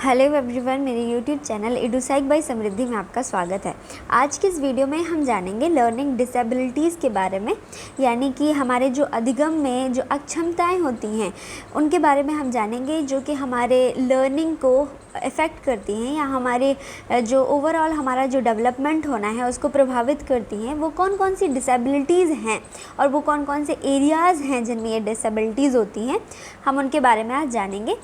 Hello everyone, मेरे YouTube channel एडुसाइक bye समृद्धि में आपका स्वागत है। आज की इस वीडियो में हम जानेंगे लर्निंग डिसेबिलिटीज़ के बारे में, यानी कि हमारे जो अधिगम में जो अक्षमताएं होती हैं उनके बारे में हम जानेंगे, जो कि हमारे लर्निंग को इफ़ेक्ट करती हैं या हमारे जो ओवरऑल हमारा जो डेवलपमेंट होना है उसको प्रभावित करती हैं। वो कौन कौन सी डिसेबिलिटीज़ हैं और वो कौन कौन से एरियाज़ हैं जिनमें ये डिसेबिलिटीज़ होती हैं, हम उनके बारे में आज जानेंगे।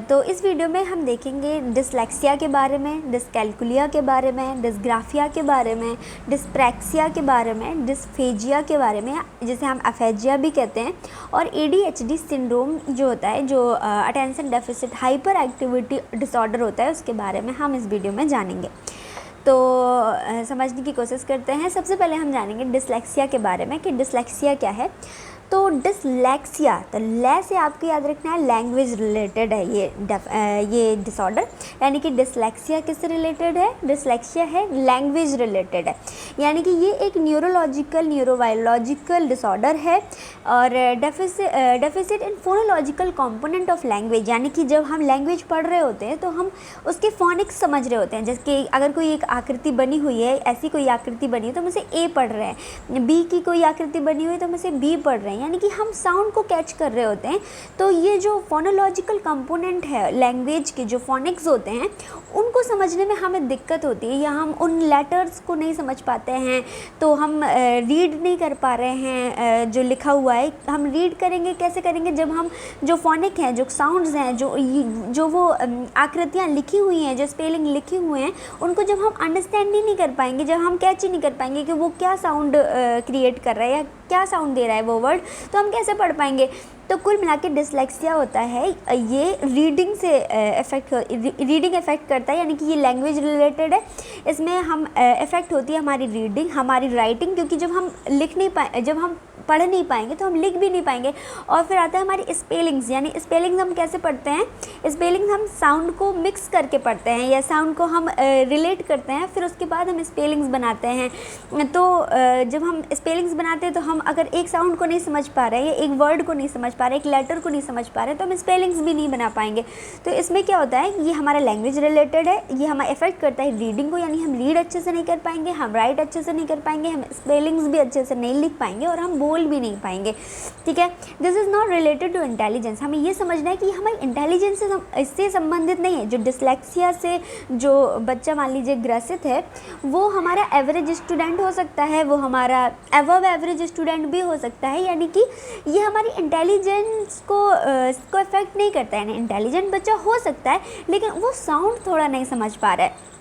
तो इस वीडियो में हम देखेंगे डिसलेक्सिया के बारे में, डिसकैल्कुलिया के बारे में, डिसग्राफिया के बारे में, डिस्प्रैक्सिया के बारे में, डिस्फेजिया के बारे में, जिसे हम अफेजिया भी कहते हैं, और ADHD सिंड्रोम जो होता है, जो attention deficit hyper activity disorder होता है, उसके बारे में हम इस वीडियो में जानेंगे। तो समझने की कोशिश करते हैं। सबसे पहले हम जानेंगे डिसलेक्सिया के बारे में कि डिसलेक्सिया क्या है। तो डिसलेक्सिया, तो ले से आपको याद रखना है लैंग्वेज रिलेटेड है ये डिसऑर्डर, यानी कि डिसलेक्सिया किससे रिलेटेड है? डिसलेक्सिया है लैंग्वेज रिलेटेड है, यानी कि ये एक न्यूरोलॉजिकल न्यूरोबायोलॉजिकल डिसऑर्डर है और deficit in phonological component of language, यानी कि जब हम लैंग्वेज पढ़ रहे होते हैं तो हम उसके फोनिक्स समझ रहे होते हैं। जैसे कि अगर कोई एक आकृति बनी हुई है, ऐसी कोई आकृति बनी है तो हम उसे A पढ़ रहे हैं, B की कोई आकृति बनी हुई है तो हम उसे B पढ़ रहे हैं, यानी कि हम साउंड को कैच कर रहे होते हैं। तो ये जो फोनोलॉजिकल कंपोनेंट है लैंग्वेज के, जो फोनिक्स होते हैं, उनको समझने में हमें दिक्कत होती है या हम उन लेटर्स को नहीं समझ पाते हैं, तो हम रीड नहीं कर पा रहे हैं जो लिखा हुआ है। हम रीड करेंगे, कैसे करेंगे? जब हम जो फोनिक हैं, जो साउंड्स हैं, जो वो आकृतियाँ लिखी हुई हैं, जो स्पेलिंग लिखी हुए हैं, उनको जब हम अंडरस्टैंड ही नहीं कर पाएंगे, जब हम कैच ही नहीं कर पाएंगे कि वो क्या साउंड क्रिएट कर रहा है या क्या साउंड दे रहा है वो वर्ड, तो हम कैसे पढ़ पाएंगे? तो कुल मिला के डिसलेक्सिया होता है, ये रीडिंग से रीडिंग इफ़ेक्ट करता है, यानी कि ये लैंग्वेज रिलेटेड है। इसमें हम इफ़ेक्ट होती है हमारी रीडिंग, हमारी राइटिंग, क्योंकि जब हम लिख नहीं पाए, जब हम पढ़ नहीं पाएंगे तो हम लिख भी नहीं पाएंगे। और फिर आता है हमारी स्पेलिंग्स, यानी स्पेलिंग्स हम कैसे पढ़ते हैं? स्पेलिंग्स हम साउंड को मिक्स करके पढ़ते हैं या साउंड को हम रिलेट करते हैं, फिर उसके बाद हम स्पेलिंग्स बनाते हैं। तो जब हम स्पेलिंग्स बनाते हैं तो हम अगर एक साउंड को नहीं समझ पा रहे हैं या एक वर्ड को नहीं समझ पा रहे, एक लेटर को नहीं समझ पा रहे, तो हम स्पेलिंग्स भी नहीं बना पाएंगे। तो इसमें क्या होता है, ये हमारा लैंग्वेज रिलेटेड है, ये हमारा इफेक्ट करता है रीडिंग को, यानी हम रीड अच्छे से नहीं कर पाएंगे, हम राइट अच्छे से नहीं कर पाएंगे, हम स्पेलिंग्स भी अच्छे से नहीं लिख पाएंगे और हम बोल भी नहीं पाएंगे। ठीक है, this is not related to intelligence. हमें ये समझना है कि हमारी इंटेलिजेंस से इससे संबंधित नहीं है। जो डिसलेक्सिया से जो बच्चा मान लीजिए ग्रसित है, वो हमारा एवरेज स्टूडेंट हो सकता है, वो हमारा अबव एवरेज स्टूडेंट भी हो सकता है, यानी कि ये हमारी इंटेलिजेंस को इफेक्ट नहीं करता है। इंटेलिजेंट बच्चा हो सकता है लेकिन वो साउंड थोड़ा नहीं समझ पा रहा है।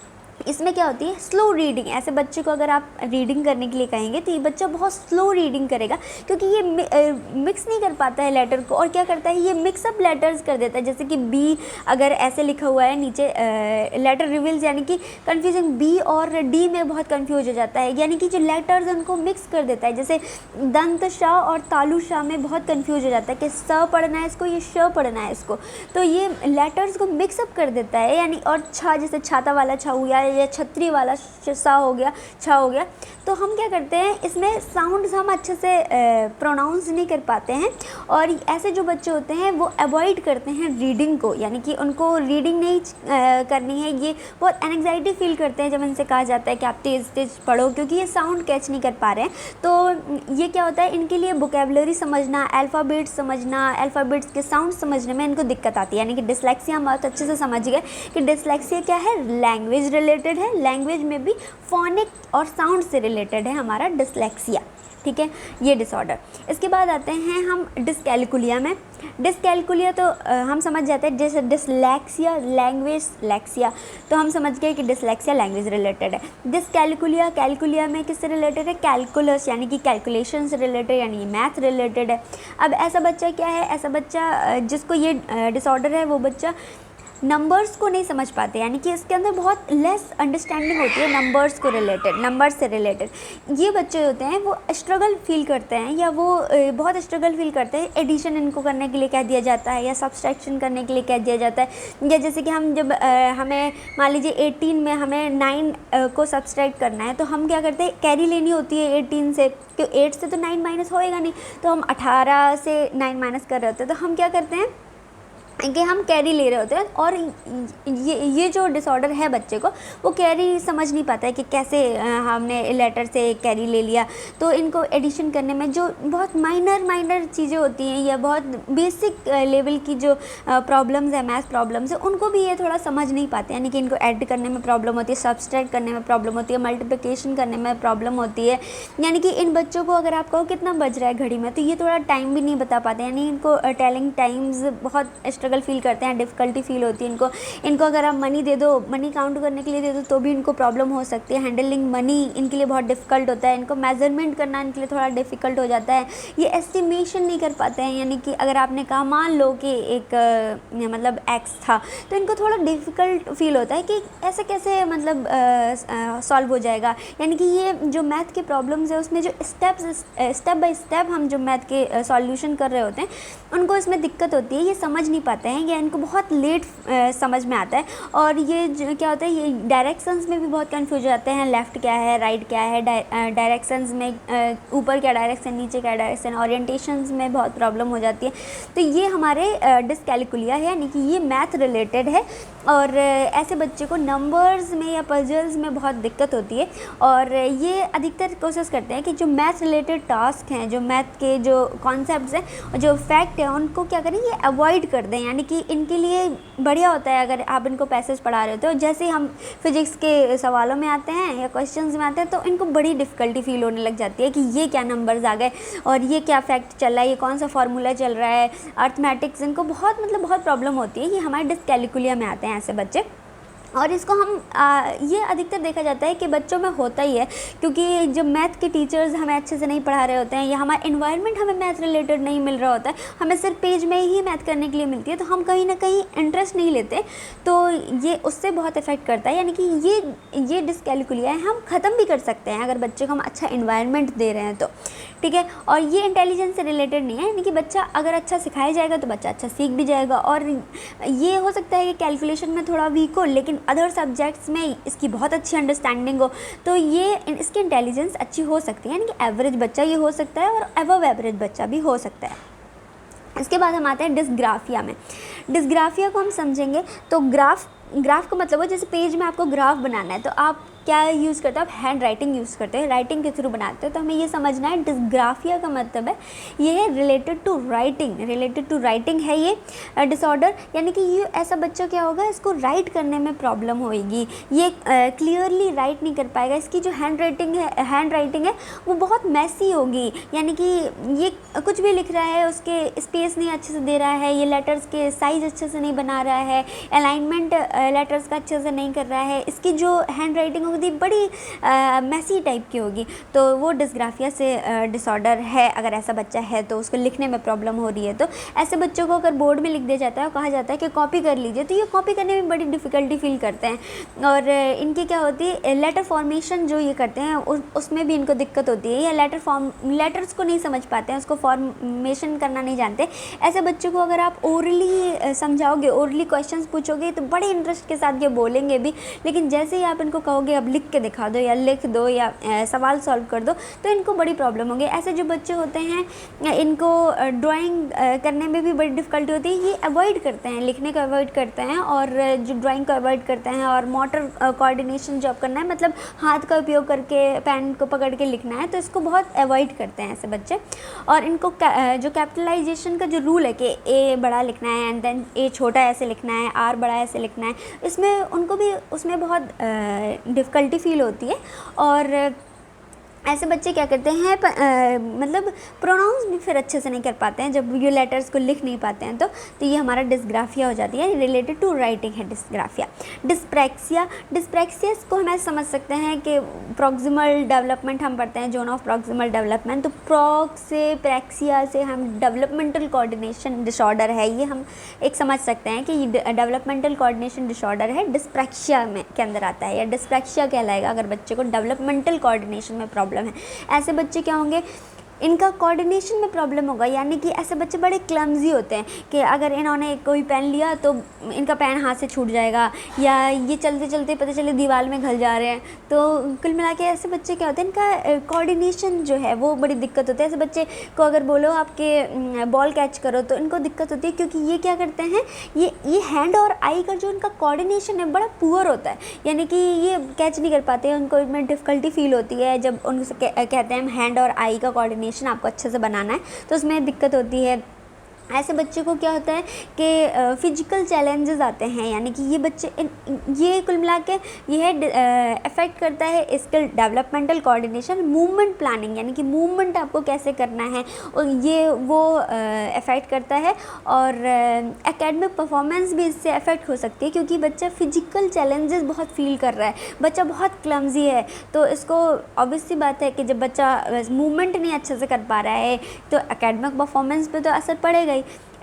इसमें क्या होती है? Slow reading. ऐसे बच्चे को अगर आप रीडिंग करने के लिए कहेंगे तो ये बच्चा बहुत स्लो रीडिंग करेगा, क्योंकि ये मिक्स नहीं कर पाता है लेटर को, और क्या करता है, ये मिक्सअप लेटर्स कर देता है। जैसे कि B अगर ऐसे लिखा हुआ है नीचे लेटर रिवील्स, यानी कि कन्फ्यूजिंग, B और D में बहुत कन्फ्यूज हो जाता है, यानी कि जो लेटर्स उनको मिक्स कर देता है। जैसे दंत शाह और तालु शाह में बहुत कन्फ्यूज हो जाता है कि स पढ़ना है इसको, ये श पढ़ना है इसको, तो ये लेटर्स को मिक्सअप कर देता है। यानी और छा, जैसे छाता वाला छा हुआ या छतरी वाला सा हो गया, छा हो गया, तो हम क्या करते हैं, इसमें साउंड्स हम अच्छे से प्रोनाउंस नहीं कर पाते हैं। और ऐसे जो बच्चे होते हैं वो अवॉइड करते हैं रीडिंग को, यानी कि उनको रीडिंग नहीं करनी है। ये बहुत एंग्जाइटी फील करते हैं जब इनसे कहा जाता है कि आप तेज़ तेज़ पढ़ो, क्योंकि ये साउंड कैच नहीं कर पा रहे हैं। तो ये क्या होता है, इनके लिए वोकेबलरी समझना, अल्फ़ाबेट्स समझना, अल्फ़ाबेट्स के साउंड समझने में इनको दिक्कत आती है। यानी कि डिसलेक्सिया हम बहुत अच्छे से समझ गए कि डिसलेक्सिया क्या है, लैंग्वेज रिलेटेड है, लैंग्वेज में भी फोनिक और साउंड से रिलेटेड है हमारा डिसलेक्सिया। ठीक है, ये डिसऑर्डर। इसके बाद आते हैं हम डिसकैल्कुलिया में। डिसकैल्कुलिया तो हम समझ जाते हैं, जैसे डिसलेक्सिया लैंग्वेज लेक्सिया, तो हम समझ गए कि डिसलेक्सिया लैंग्वेज रिलेटेड है। डिसकैल्कुलिया, कैलकुलिया में किससे रिलेटेड है? कैलकुलस, यानी कि कैलकुलेशन से रिलेटेड, यानी मैथ रिलेटेड है। अब ऐसा बच्चा क्या है, ऐसा बच्चा जिसको ये डिसऑर्डर है, वो बच्चा नंबर्स को नहीं समझ पाते, यानी कि इसके अंदर बहुत लेस अंडरस्टैंडिंग होती है नंबर्स को रिलेटेड, नंबर्स से रिलेटेड। ये बच्चे होते हैं वो स्ट्रगल फील करते हैं, या वो बहुत स्ट्रगल फील करते हैं। एडिशन इनको करने के लिए कह दिया जाता है या सब्सट्रैक्शन करने के लिए कह दिया जाता है। या जैसे कि हम जब हमें मान लीजिए 18 में हमें 9 को सब्सट्रैक्ट करना है, तो हम क्या करते हैं, कैरी लेनी होती है 18 से, क्योंकि 8 से तो 9 माइनस होएगा नहीं, तो हम 18 से 9 माइनस कर रहे होते हैं। तो हम क्या करते हैं, कि हम कैरी ले रहे होते हैं, और ये जो डिसऑर्डर है बच्चे को, वो कैरी समझ नहीं पाता है कि कैसे हमने लेटर से कैरी ले लिया। तो इनको एडिशन करने में जो बहुत माइनर चीज़ें होती हैं या बहुत बेसिक लेवल की जो प्रॉब्लम्स है, मैथ प्रॉब्लम्स है, उनको भी ये थोड़ा समझ नहीं पाते, यानी कि इनको ऐड करने में प्रॉब्लम होती है, सब्सट्रैक्ट करने में प्रॉब्लम होती है, मल्टीप्लिकेशन करने में प्रॉब्लम होती है। यानी कि इन बच्चों को अगर आप कहो कितना बज रहा है घड़ी में, तो ये थोड़ा टाइम भी नहीं बता पाते, यानी इनको टेलिंग टाइम्स बहुत स्ट्रगल फील करते हैं, डिफ़िकल्टी फील होती है इनको अगर आप मनी दे दो, मनी काउंट करने के लिए दे दो, तो भी इनको प्रॉब्लम हो सकती है। हैंडलिंग मनी इनके लिए बहुत डिफ़िकल्ट होता है, इनको मेजरमेंट करना इनके लिए थोड़ा डिफ़िकल्ट हो जाता है, ये एस्टिमेशन नहीं कर पाते हैं। यानी कि अगर आपने कहा मान लो कि एक मतलब एक्स था, तो इनको थोड़ा डिफ़िकल्ट फील होता है कि ऐसे कैसे मतलब सॉल्व हो जाएगा। यानी कि ये जो मैथ के प्रॉब्लम्स है उसमें जो स्टेप बाय स्टेप हम जो मैथ के सॉल्यूशन कर रहे होते हैं, उनको इसमें दिक्कत होती है, ये समझ नहीं पाते हैं, या इनको बहुत लेट समझ में आता है। और ये जो क्या होता है, ये डायरेक्शंस में भी बहुत कंफ्यूज हो जाते हैं, लेफ़्ट क्या है, राइट क्या है, डायरेक्शंस में ऊपर क्या डायरेक्शन, नीचे क्या डायरेक्शन, ओरिएंटेशंस में बहुत प्रॉब्लम हो जाती है। तो ये हमारे डिस्कैलकुलिया है, यानी कि ये मैथ रिलेटेड है, और ऐसे बच्चे को नंबर्स में या पजल्स में बहुत दिक्कत होती है। और ये अधिकतर कोशिश करते हैं कि जो मैथ रिलेटेड टास्क हैं, जो मैथ के जो कॉन्सेप्ट्स हैं, जो फैक्ट है, उनको क्या करें, ये अवॉइड कर दें। यानी कि इनके लिए बढ़िया होता है अगर आप इनको पैसेज पढ़ा रहे होते हो, जैसे ही हम फिजिक्स के सवालों में आते हैं या क्वेश्चंस में आते हैं, तो इनको बड़ी डिफ़िकल्टी फील होने लग जाती है कि ये क्या नंबर्स आ गए और ये क्या फैक्ट चल रहा है, ये कौन सा फार्मूला चल रहा है, अर्थमेटिक्स, इनको बहुत बहुत प्रॉब्लम होती है। ये हमारे डिस्कैलकुलिया में आते हैं ऐसे बच्चे। और इसको हम ये अधिकतर देखा जाता है कि बच्चों में होता ही है, क्योंकि जब मैथ के टीचर्स हमें अच्छे से नहीं पढ़ा रहे होते हैं, या हमारा इन्वायरमेंट हमें मैथ रिलेटेड नहीं मिल रहा होता है, हमें सिर्फ पेज में ही मैथ करने के लिए मिलती है, तो हम कहीं ना कहीं इंटरेस्ट नहीं लेते, तो ये उससे बहुत इफेक्ट करता है। यानी कि ये डिस्कैलकुलिया है, हम ख़त्म भी कर सकते हैं अगर बच्चे को हम अच्छा इन्वायरमेंट दे रहे हैं तो, ठीक है। और ये इंटेलिजेंस से रिलेटेड नहीं है, यानी कि बच्चा अगर अच्छा सिखाया जाएगा तो बच्चा अच्छा सीख भी जाएगा। और ये हो सकता है कि कैलकुलेशन में थोड़ा वीक हो, लेकिन अदर सब्जेक्ट्स में इसकी बहुत अच्छी अंडरस्टैंडिंग हो, तो ये इसकी इंटेलिजेंस अच्छी हो सकती है। यानी कि एवरेज बच्चा ये हो सकता है, और अबव एवरेज बच्चा भी हो सकता है। इसके बाद हम आते हैं डिस्ग्राफिया में। डिस्ग्राफिया को हम समझेंगे तो ग्राफ का मतलब है, जैसे पेज में आपको ग्राफ बनाना है, तो आप क्या यूज़ करते हो, आप हैंड राइटिंग यूज़ करते हैं, राइटिंग के थ्रू बनाते हो। तो हमें ये समझना है डिस्ग्राफिया का मतलब है ये है रिलेटेड टू राइटिंग है ये डिसऑर्डर। यानी कि ये ऐसा बच्चा क्या होगा, इसको राइट करने में प्रॉब्लम होएगी, ये क्लियरली राइट नहीं कर पाएगा, इसकी जो हैंड राइटिंग है वो बहुत मैसी होगी। यानी कि ये कुछ भी लिख रहा है, उसके स्पेस नहीं अच्छे से दे रहा है, ये लेटर्स के साइज़ अच्छे से नहीं बना रहा है, अलाइनमेंट लेटर्स का अच्छे से नहीं कर रहा है, इसकी जो हैंड राइटिंग होगी बड़ी मैसी टाइप की होगी, तो वो डिस्ग्राफिया से डिसऑर्डर है। अगर ऐसा बच्चा है तो उसको लिखने में प्रॉब्लम हो रही है, तो ऐसे बच्चों को अगर बोर्ड में लिख दिया जाता है और कहा जाता है कि कॉपी कर लीजिए, तो ये कॉपी करने में बड़ी डिफ़िकल्टी फील करते हैं। और इनकी क्या होती है, लेटर फॉर्मेशन जो ये करते हैं उसमें भी इनको दिक्कत होती है, या लेटर्स को नहीं समझ पाते हैं, उसको फॉर्मेशन करना नहीं जानते। ऐसे बच्चों को अगर आप ओरली समझाओगे, ओरली क्वेश्चंस पूछोगे, तो बड़े इंटरेस्ट के साथ ये बोलेंगे भी, लेकिन जैसे ही आप इनको कहोगे अब लिख के दिखा दो या लिख दो या सवाल सॉल्व कर दो, तो इनको बड़ी प्रॉब्लम होगी। ऐसे जो बच्चे होते हैं इनको ड्राइंग करने में भी बड़ी डिफ़िकल्टी होती है, ये अवॉइड करते हैं, लिखने को अवॉइड करते हैं, और जो ड्राइंग को अवॉइड करते हैं, और मोटर कोऑर्डिनेशन जॉब करना है, मतलब हाथ का उपयोग करके पेन को पकड़ के लिखना है, तो इसको बहुत अवॉइड करते हैं ऐसे बच्चे। और इनको जो कैपिटलाइजेशन का जो रूल है कि ए बड़ा लिखना है एंड देन ए छोटा ऐसे लिखना है, आर बड़ा ऐसे लिखना है, इसमें उनको भी उसमें बहुत डिफ़िकल्टी फील होती है। और ऐसे बच्चे क्या करते हैं, मतलब प्रोनाउंस भी फिर अच्छे से नहीं कर पाते हैं, जब ये लेटर्स को लिख नहीं पाते हैं, तो ये हमारा डिस्ग्राफिया हो जाती है, रिलेटेड टू राइटिंग है डिस्ग्राफिया। डिस्प्रैक्सिया को हम ऐसे समझ सकते हैं कि प्रॉक्सिमल डेवलपमेंट हम पढ़ते हैं, जोन ऑफ प्रॉक्सिमल डेवलपमेंट, तो प्रॉक से प्रैक्सिया से हम डेवलपमेंटल कोऑर्डिनेशन डिसऑर्डर है, ये हम एक समझ सकते हैं कि ये डेवलपमेंटल कोऑर्डिनेशन डिसऑर्डर है, डिस्प्रैक्सिया में के अंदर आता है, या डिस्प्रैक्सिया कहलाएगा अगर बच्चे को डेवलपमेंटल कोऑर्डिनेशन में प्रॉब्लम है। ऐसे बच्चे क्या होंगे, इनका कोऑर्डिनेशन में प्रॉब्लम होगा, यानी कि ऐसे बच्चे बड़े क्लमजी होते हैं कि अगर इन्होंने कोई पेन लिया तो इनका पेन हाथ से छूट जाएगा, या ये चलते चलते पता चले दीवार में घल जा रहे हैं। तो कुल मिला के ऐसे बच्चे क्या होते हैं, इनका कोऑर्डिनेशन जो है वो बड़ी दिक्कत होती है। ऐसे बच्चे को अगर बोलो आपके बॉल कैच करो तो इनको दिक्कत होती है, क्योंकि ये क्या करते हैं, ये हैंड और आई का जो इनका कोऑर्डिनेशन है बड़ा पुअर होता है, यानी कि ये कैच नहीं कर पाते, उनको इसमें डिफ़िकल्टी फील होती है। जब उनसे कहते हैं हैंड और आई का कोऑर्डिनेशन आपको अच्छे से बनाना है तो उसमें दिक्कत होती है। ऐसे बच्चे को क्या होता है कि फिजिकल चैलेंजेस आते हैं, यानी कि ये बच्चे ये कुल मिला के यह अफेक्ट करता है skill developmental coordination, movement planning, यानी कि मूवमेंट आपको कैसे करना है और ये वो अफेक्ट करता है। और एकेडमिक परफॉर्मेंस भी इससे अफेक्ट हो सकती है, क्योंकि बच्चा फिजिकल चैलेंजेस बहुत फील कर रहा है, बच्चा बहुत क्लमजी है, तो इसको ऑब्वियस सी बात है कि जब बच्चा मूवमेंट नहीं अच्छे से कर पा रहा है तो एकेडमिक परफॉर्मेंस पे तो असर पड़ेगा।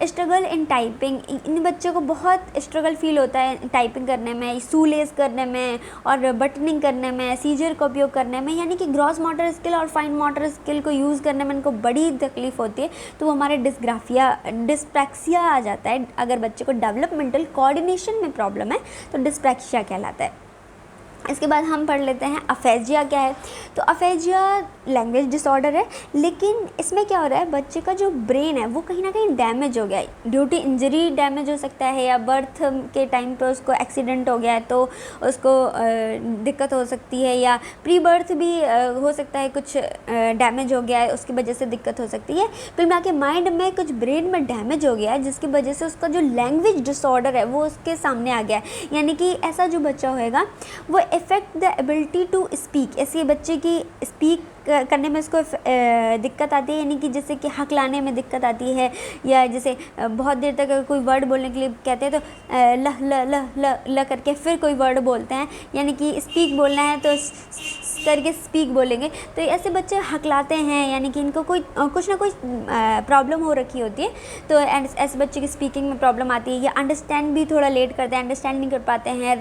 स्ट्रगल इन टाइपिंग, इन बच्चों को बहुत स्ट्रगल फील होता है टाइपिंग करने में, शूलेस करने में और बटनिंग करने में, सीजर का उपयोग करने में, यानी कि ग्रॉस मोटर स्किल और फाइन मोटर स्किल को यूज़ करने में इनको बड़ी तकलीफ होती है। तो वो हमारे डिस्प्रैक्सिया आ जाता है। अगर बच्चे को डेवलपमेंटल कोऑर्डिनेशन में प्रॉब्लम है तो डिस्प्रैक्सिया कहलाता है। इसके बाद हम पढ़ लेते हैं अफेजिया क्या है। तो अफेजिया लैंग्वेज डिसऑर्डर है, लेकिन इसमें क्या हो रहा है, बच्चे का जो ब्रेन है वो कहीं ना कहीं डैमेज हो गया है। ड्यू टू इंजरी डैमेज हो सकता है, या बर्थ के टाइम पे उसको एक्सीडेंट हो गया है तो उसको दिक्कत हो सकती है, या प्री बर्थ भी हो सकता है कुछ डैमेज हो गया है, उसकी वजह से दिक्कत हो सकती है। फिर मिला के माइंड में कुछ ब्रेन में डैमेज हो गया है, जिसकी वजह से उसका जो लैंग्वेज डिसऑर्डर है वो उसके सामने आ गया है। यानी कि ऐसा जो बच्चा होएगा वो effect the ability to speak, ऐसे बच्चे की स्पीक करने में उसको दिक्कत आती है, यानी कि जैसे कि हक लाने में दिक्कत आती है, या जैसे बहुत देर तक अगर कोई वर्ड बोलने के लिए कहते हैं तो ल ल ल ल ल करके फिर कोई वर्ड बोलते हैं, यानी कि स्पीक बोलना है तो करके स्पीक बोलेंगे। तो ऐसे बच्चे हकलाते हैं, यानी कि इनको कोई कुछ ना कुछ प्रॉब्लम हो रखी होती है, तो ऐसे बच्चे की स्पीकिंग में प्रॉब्लम आती है, या अंडरस्टैंड भी थोड़ा लेट करते हैं, अंडरस्टैंड नहीं कर पाते हैं,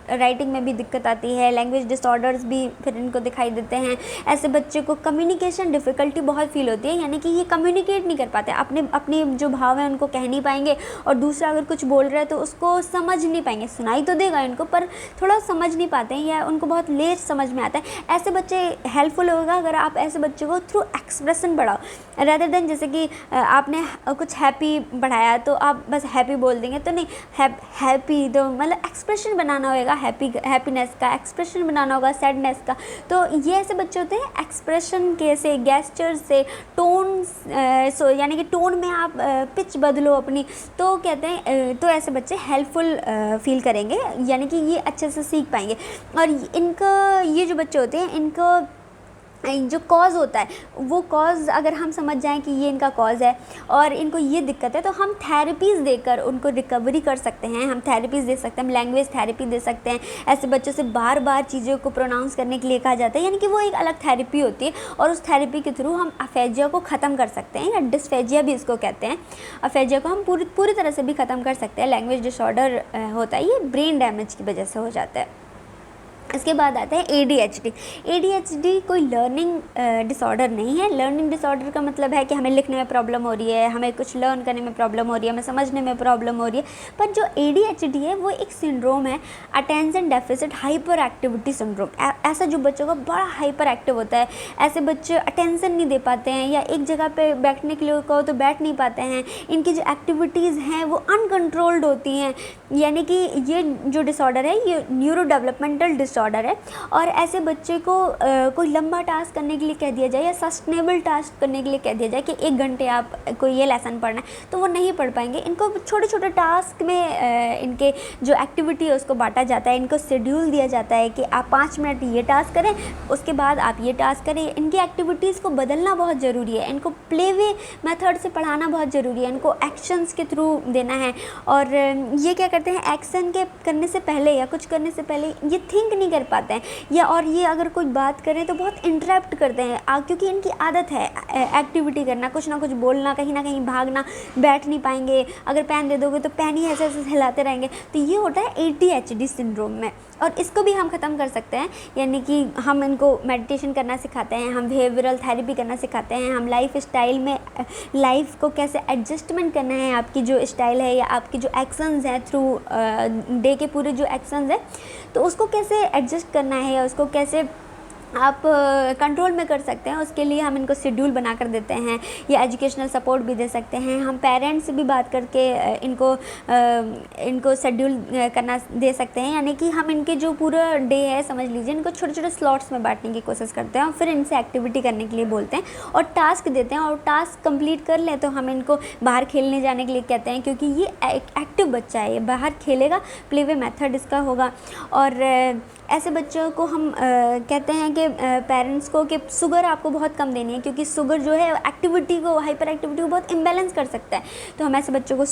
राइटिंग में भी दिक्कत आती है, लैंग्वेज डिसऑर्डर्स भी फिर इनको दिखाई देते हैं। ऐसे बच्चे को कम्युनिकेशन डिफ़िकल्टी बहुत फील होती है, यानी कि ये कम्युनिकेट नहीं कर पाते, अपने जो भाव हैं उनको कह नहीं पाएंगे, और दूसरा अगर कुछ बोल रहा है तो उसको समझ नहीं पाएंगे, सुनाई तो देगा इनको पर थोड़ा समझ नहीं पाते हैं, या उनको बहुत लेट समझ में आता है। ऐसे बच्चे हेल्पफुल होगा अगर आप ऐसे बच्चों को थ्रू एक्सप्रेशन बढ़ाओ, रेदर देन जैसे कि आपने कुछ हैप्पी बढ़ाया तो आप बस हैप्पी बोल देंगे तो नहीं, हैप्पी तो मतलब एक्सप्रेशन बनाना होगा, हैप्पीनेस का एक्सप्रेशन बनाना होगा, सैडनेस का। तो ये ऐसे बच्चे होते हैं एक्सप्रेशन के से, गेस्चर से, टोन यानी कि टोन में आप पिच बदलो अपनी, तो कहते हैं तो ऐसे बच्चे हेल्पफुल फील करेंगे, यानी कि ये अच्छे से सीख पाएंगे। और इनका ये जो बच्चे होते हैं इनको जो कॉज़ होता है वो कॉज़ अगर हम समझ जाएं कि ये इनका कॉज़ है और इनको ये दिक्कत है, तो हम थेरेपीज़ देकर उनको रिकवरी कर सकते हैं। हम थेरेपीज़ दे सकते हैं, हम लैंग्वेज थेरेपी दे सकते हैं। ऐसे बच्चों से बार बार चीज़ों को प्रोनाउंस करने के लिए कहा जाता है, यानी कि वो एक अलग थेरेपी होती है, और उस थेरेपी के थ्रू हम अफेजिया को ख़त्म कर सकते हैं, या डिस्फेजिया भी इसको कहते हैं। अफेजिया को हम पूरी तरह से भी ख़त्म कर सकते हैं। लैंग्वेज डिसऑर्डर होता है, ये ब्रेन डैमेज की वजह से हो जाता है। इसके बाद आता है ADHD। ADHD कोई लर्निंग डिसऑर्डर नहीं है। लर्निंग डिसऑर्डर का मतलब है कि हमें लिखने में प्रॉब्लम हो रही है, हमें कुछ लर्न करने में प्रॉब्लम हो रही है, हमें समझने में प्रॉब्लम हो रही है। पर जो ADHD है वो एक सिंड्रोम है, attention deficit hyper activity syndrome. ऐसा जो बच्चों का बड़ा हाइपर एक्टिव होता है, ऐसे बच्चे अटेंशन नहीं दे पाते हैं, या एक जगह पे बैठने के लिए कहो तो बैठ नहीं पाते हैं। इनकी जो एक्टिविटीज़ हैं वो अनकंट्रोल्ड होती हैं, यानी कि ये जो डिसऑर्डर है ये न्यूरो डेवलपमेंटल डिसऑर्डर है। और ऐसे बच्चे को कोई लंबा टास्क करने के लिए कह दिया जाए, या सस्टेनेबल टास्क करने के लिए कह दिया जाए कि 1 घंटे आप कोई ये लेसन पढ़ना है, तो वो नहीं पढ़ पाएंगे। इनको छोटे छोटे टास्क में इनके जो एक्टिविटी है उसको बांटा जाता है, इनको शेड्यूल दिया जाता है कि आप 5 मिनट ये टास्क करें, उसके बाद आप ये टास्क करें। इनकी एक्टिविटीज़ को बदलना बहुत ज़रूरी है, इनको प्ले वे मेथड से पढ़ाना बहुत ज़रूरी है, इनको एक्शंस के थ्रू देना है। और ये क्या करते हैं, एक्शन के करने से पहले या कुछ करने से पहले ये थिंक नहीं कर पाते हैं, या और ये अगर कोई बात करें तो बहुत इंटरप्ट करते हैं, क्योंकि इनकी आदत है एक्टिविटी करना, कुछ ना कुछ बोलना, कहीं ना कहीं भागना, बैठ नहीं पाएंगे, अगर पेन दे दोगे तो पेन ही ऐसे ऐसे हिलाते रहेंगे। तो ये होता है ADHD सिंड्रोम में, और इसको भी हम ख़त्म कर सकते हैं, यानी कि हम इनको मेडिटेशन करना सिखाते हैं, हम बिहेवियरल थेरेपी करना सिखाते हैं, हम लाइफ स्टाइल में लाइफ को कैसे एडजस्टमेंट करना है, आपकी जो स्टाइल है या आपकी जो एक्शंस हैं थ्रू डे के पूरे जो एक्शंस हैं, तो उसको कैसे एडजस्ट करना है या उसको कैसे आप कंट्रोल में कर सकते हैं, उसके लिए हम इनको शेड्यूल बना कर देते हैं, या एजुकेशनल सपोर्ट भी दे सकते हैं। हम पेरेंट्स से भी बात करके इनको शेड्यूल करना दे सकते हैं, यानी कि हम इनके जो पूरा डे है समझ लीजिए, इनको छोटे छोटे स्लॉट्स में बांटने की कोशिश करते हैं, और फिर इनसे एक्टिविटी करने के लिए बोलते हैं और टास्क देते हैं, और टास्क कंप्लीट कर लें तो हम इनको बाहर खेलने जाने के लिए कहते हैं, क्योंकि ये एक एक्टिव बच्चा है, ये बाहर खेलेगा, प्ले वे मेथड इसका होगा। और ऐसे बच्चों को हम कहते हैं कि पेरेंट्स को कि शुगर आपको बहुत कम देनी है, क्योंकि शुगर जो है एक्टिविटी को, हाइपर एक्टिविटी को बहुत इम्बैलेंस कर सकता है। तो हम ऐसे बच्चों को